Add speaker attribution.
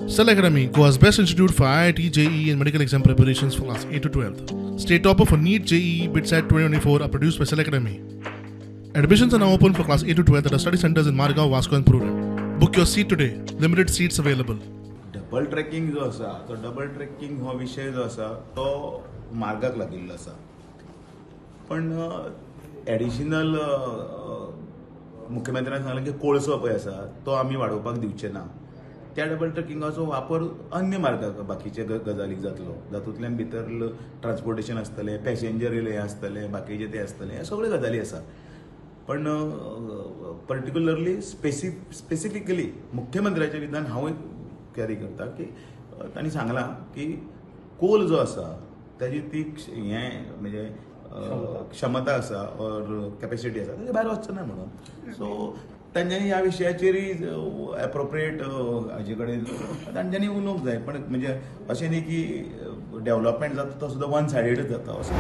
Speaker 1: Cell Academy, Goa's best institute for IIT, JEE and medical exam preparations for class 8 to 12th. State topper for NEET, JEE, BITSAT 2024 are produced by Cell Academy. Admissions are now open for class 8 to 12th at our study centers in Margao, Vasco and Purem. Book your seat today. Limited seats available.
Speaker 2: Double tracking जो आसा तो double tracking हो विषय जो आसा तो मार्गाक लागिल्लो आसा पण एडिशनल मुख्यमंत्र्यान सांगलें की कोळसो पळय आसा तो आमी वाडोवपाक दिवचे ना त्या डबल ट्रॅकिंगाचो वापर अन्य मार्गाक बाकीचे गजालीक जातलो जातूंतल्यान भितर ट्रान्सपोर्टेशन आसतलें पॅसेंजर हे आसतलें बाकीचे ते आसतलें हे सगळे गजाली आसा पण पर्टिक्युलरली स्पेसिफिकली मुख्यमंत्र्याचें विधान हांव कॅरी करता की तांणी सांगलां की कोल जो आसा ताजी ती हें म्हणजे क्षमता आसा ऑर कॅपॅसिटी आसा ताचे भायर वचचें ना म्हणून सो तांच्यांनी ह्या विशयाचेरय एप्रोप्रिएट हाजे कडेन तांच्यांनी उलोवंक जाय पण म्हणजे अशें न्ही की डेव्हलपमेंट जाता तो सुद्दां वन सायडेडच जाता असो